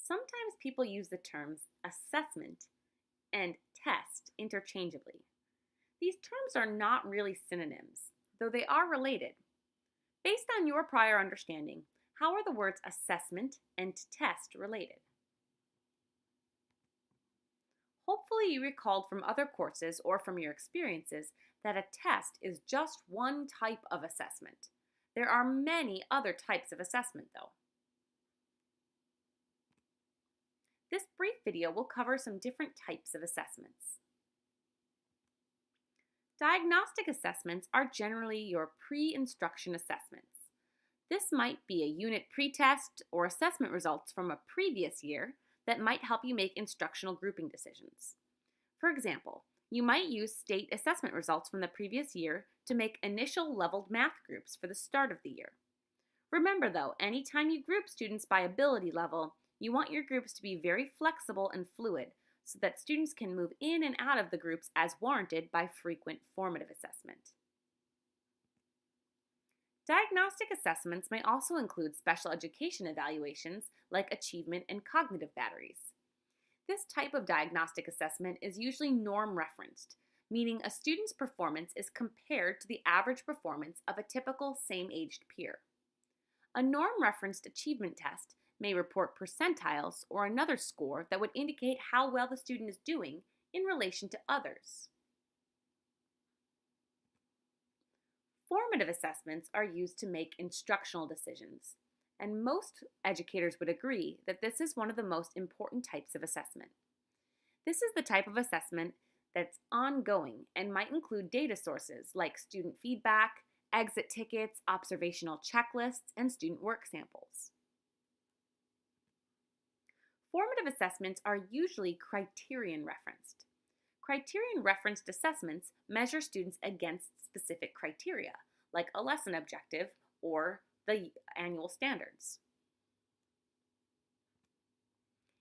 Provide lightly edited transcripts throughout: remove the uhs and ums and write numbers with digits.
Sometimes people use the terms assessment and test interchangeably. These terms are not really synonyms, though they are related. Based on your prior understanding, how are the words assessment and test related? Hopefully you recalled from other courses or from your experiences that a test is just one type of assessment. There are many other types of assessment, though. This brief video will cover some different types of assessments. Diagnostic assessments are generally your pre-instruction assessments. This might be a unit pretest or assessment results from a previous year that might help you make instructional grouping decisions. For example, you might use state assessment results from the previous year to make initial leveled math groups for the start of the year. Remember though, anytime you group students by ability level, you want your groups to be very flexible and fluid so that students can move in and out of the groups as warranted by frequent formative assessment. Diagnostic assessments may also include special education evaluations like achievement and cognitive batteries. This type of diagnostic assessment is usually norm-referenced, meaning a student's performance is compared to the average performance of a typical same-aged peer. A norm-referenced achievement test may report percentiles or another score that would indicate how well the student is doing in relation to others. Formative assessments are used to make instructional decisions, and most educators would agree that this is one of the most important types of assessment. This is the type of assessment that's ongoing and might include data sources like student feedback, exit tickets, observational checklists, and student work samples. Formative assessments are usually criterion referenced. Criterion referenced assessments measure students against specific criteria, like a lesson objective or the annual standards.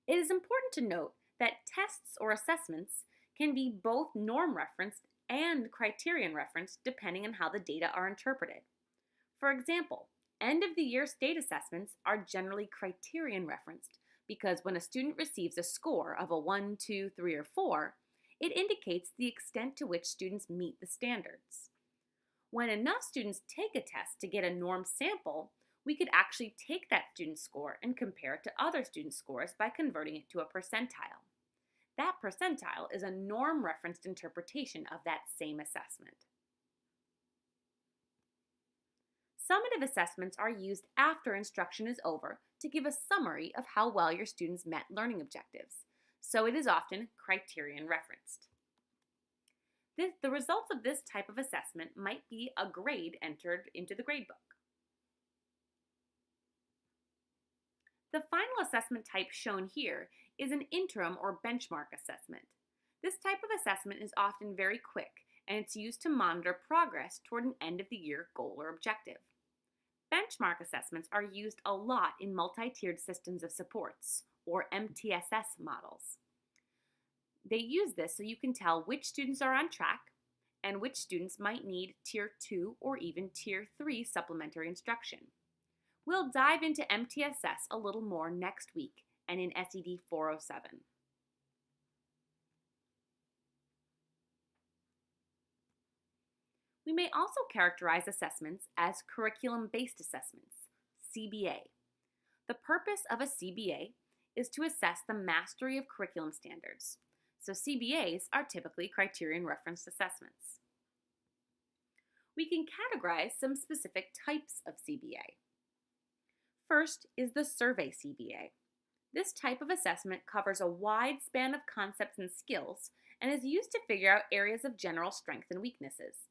It is important to note that tests or assessments can be both norm referenced and criterion referenced depending on how the data are interpreted. For example, end of the year state assessments are generally criterion referenced because when a student receives a score of a 1, 2, 3, or 4, it indicates the extent to which students meet the standards. When enough students take a test to get a norm sample, we could actually take that student's score and compare it to other students' scores by converting it to a percentile. That percentile is a norm-referenced interpretation of that same assessment. Summative assessments are used after instruction is over to give a summary of how well your students met learning objectives, so it is often criterion referenced. The results of this type of assessment might be a grade entered into the gradebook. The final assessment type shown here is an interim or benchmark assessment. This type of assessment is often very quick, and it's used to monitor progress toward an end-of-the-year goal or objective. Benchmark assessments are used a lot in multi-tiered systems of supports, or MTSS models. They use this so you can tell which students are on track and which students might need Tier 2 or even Tier 3 supplementary instruction. We'll dive into MTSS a little more next week and in SED 407. We may also characterize assessments as curriculum-based assessments, CBA. The purpose of a CBA is to assess the mastery of curriculum standards. So CBAs are typically criterion-referenced assessments. We can categorize some specific types of CBA. First is the survey CBA. This type of assessment covers a wide span of concepts and skills and is used to figure out areas of general strengths and weaknesses.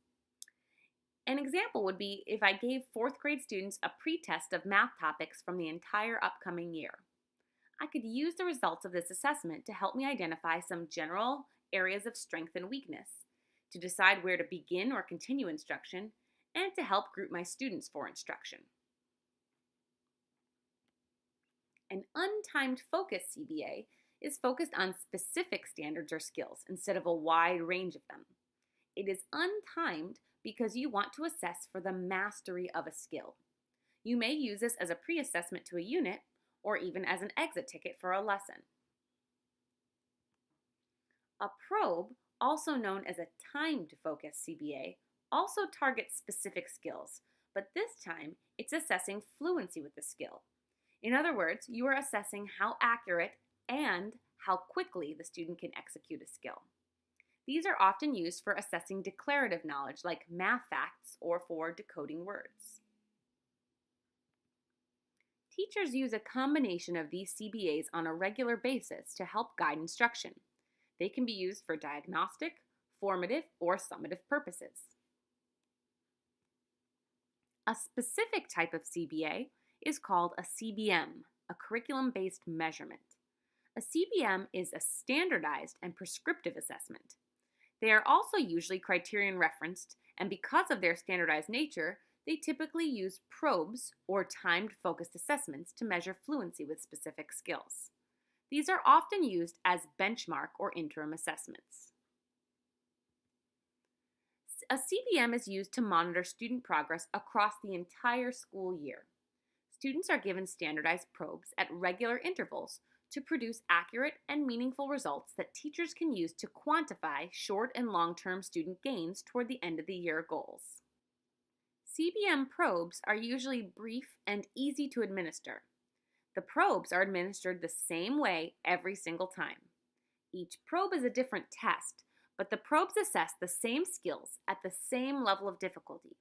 An example would be if I gave 4th grade students a pretest of math topics from the entire upcoming year. I could use the results of this assessment to help me identify some general areas of strength and weakness, to decide where to begin or continue instruction, and to help group my students for instruction. An untimed focus CBA is focused on specific standards or skills instead of a wide range of them. It is untimed because you want to assess for the mastery of a skill. You may use this as a pre-assessment to a unit, or even as an exit ticket for a lesson. A probe, also known as a timed focus CBA, also targets specific skills, but this time it's assessing fluency with the skill. In other words, you are assessing how accurate and how quickly the student can execute a skill. These are often used for assessing declarative knowledge like math facts or for decoding words. Teachers use a combination of these CBAs on a regular basis to help guide instruction. They can be used for diagnostic, formative, or summative purposes. A specific type of CBA is called a CBM, a curriculum-based measurement. A CBM is a standardized and prescriptive assessment. They are also usually criterion referenced, and because of their standardized nature, they typically use probes or timed focused assessments to measure fluency with specific skills. These are often used as benchmark or interim assessments. A CBM is used to monitor student progress across the entire school year. Students are given standardized probes at regular intervals to produce accurate and meaningful results that teachers can use to quantify short and long-term student gains toward the end of the year goals. CBM probes are usually brief and easy to administer. The probes are administered the same way every single time. Each probe is a different test, but the probes assess the same skills at the same level of difficulty.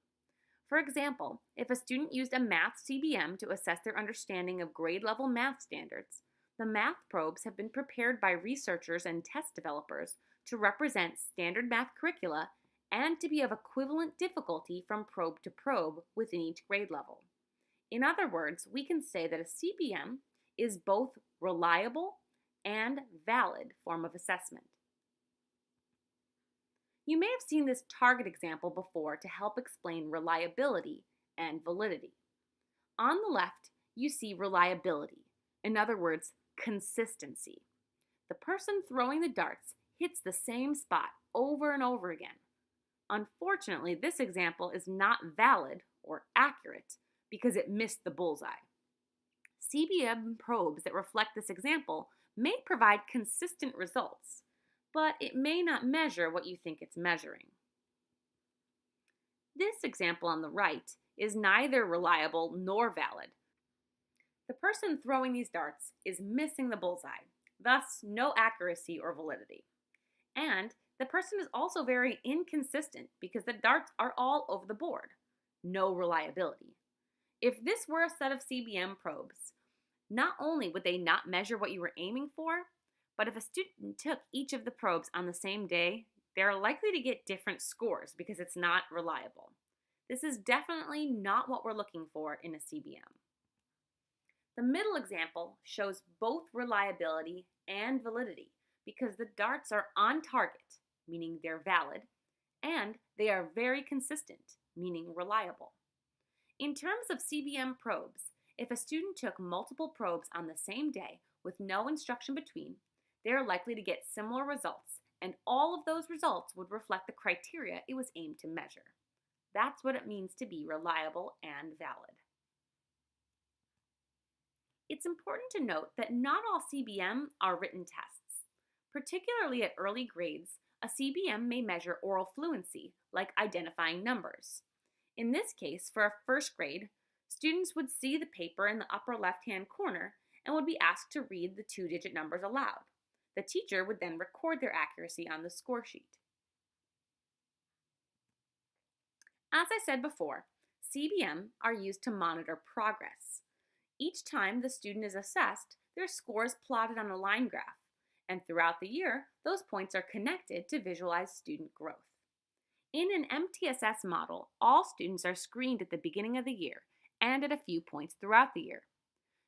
For example, if a student used a math CBM to assess their understanding of grade-level math standards, the math probes have been prepared by researchers and test developers to represent standard math curricula and to be of equivalent difficulty from probe to probe within each grade level. In other words, we can say that a CBM is both reliable and valid form of assessment. You may have seen this target example before to help explain reliability and validity. On the left, you see reliability, in other words, consistency. The person throwing the darts hits the same spot over and over again. Unfortunately, this example is not valid or accurate because it missed the bullseye. CBM probes that reflect this example may provide consistent results, but it may not measure what you think it's measuring. This example on the right is neither reliable nor valid. The person throwing these darts is missing the bullseye, thus no accuracy or validity. And the person is also very inconsistent because the darts are all over the board. No reliability. If this were a set of CBM probes, not only would they not measure what you were aiming for, but if a student took each of the probes on the same day, they're likely to get different scores because it's not reliable. This is definitely not what we're looking for in a CBM. The middle example shows both reliability and validity because the darts are on target, meaning they're valid, and they are very consistent, meaning reliable. In terms of CBM probes, if a student took multiple probes on the same day with no instruction between, they are likely to get similar results, and all of those results would reflect the criteria it was aimed to measure. That's what it means to be reliable and valid. It's important to note that not all CBM are written tests. Particularly at early grades, a CBM may measure oral fluency, like identifying numbers. In this case, for a first grade, students would see the paper in the upper left-hand corner and would be asked to read the two-digit numbers aloud. The teacher would then record their accuracy on the score sheet. As I said before, CBM are used to monitor progress. Each time the student is assessed, their score is plotted on a line graph, and throughout the year, those points are connected to visualize student growth. In an MTSS model, all students are screened at the beginning of the year and at a few points throughout the year.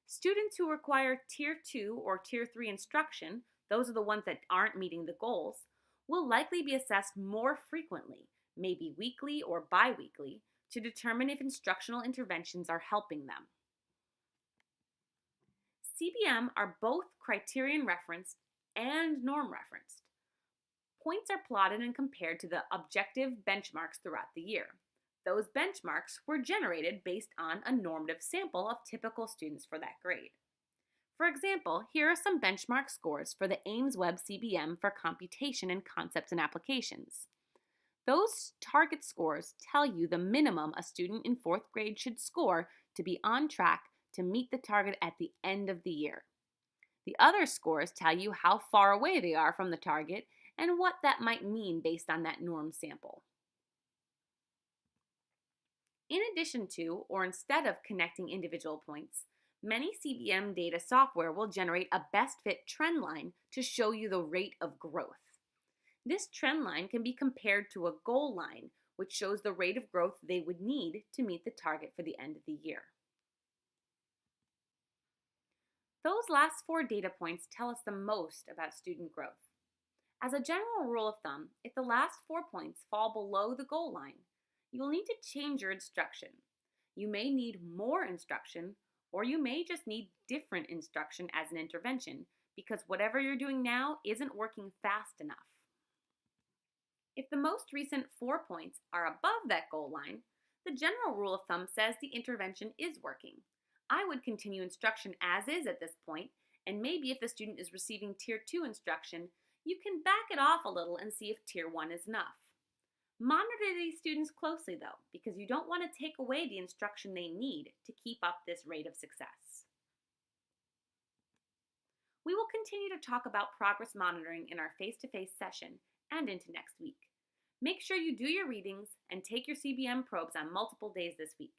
Students who require Tier 2 or Tier 3 instruction, those are the ones that aren't meeting the goals, will likely be assessed more frequently, maybe weekly or bi-weekly, to determine if instructional interventions are helping them. CBM are both criterion referenced and norm referenced. Points are plotted and compared to the objective benchmarks throughout the year. Those benchmarks were generated based on a normative sample of typical students for that grade. For example, here are some benchmark scores for the Ames Web CBM for computation and concepts and applications. Those target scores tell you the minimum a student in 4th grade should score to be on track to meet the target at the end of the year. The other scores tell you how far away they are from the target and what that might mean based on that norm sample. In addition to, or instead of connecting individual points, many CBM data software will generate a best fit trend line to show you the rate of growth. This trend line can be compared to a goal line, which shows the rate of growth they would need to meet the target for the end of the year. Those last 4 data points tell us the most about student growth. As a general rule of thumb, if the last 4 points fall below the goal line, you will need to change your instruction. You may need more instruction, or you may just need different instruction as an intervention because whatever you're doing now isn't working fast enough. If the most recent 4 points are above that goal line, the general rule of thumb says the intervention is working. I would continue instruction as is at this point, and maybe if the student is receiving Tier 2 instruction, you can back it off a little and see if Tier 1 is enough. Monitor these students closely though, because you don't want to take away the instruction they need to keep up this rate of success. We will continue to talk about progress monitoring in our face-to-face session and into next week. Make sure you do your readings and take your CBM probes on multiple days this week.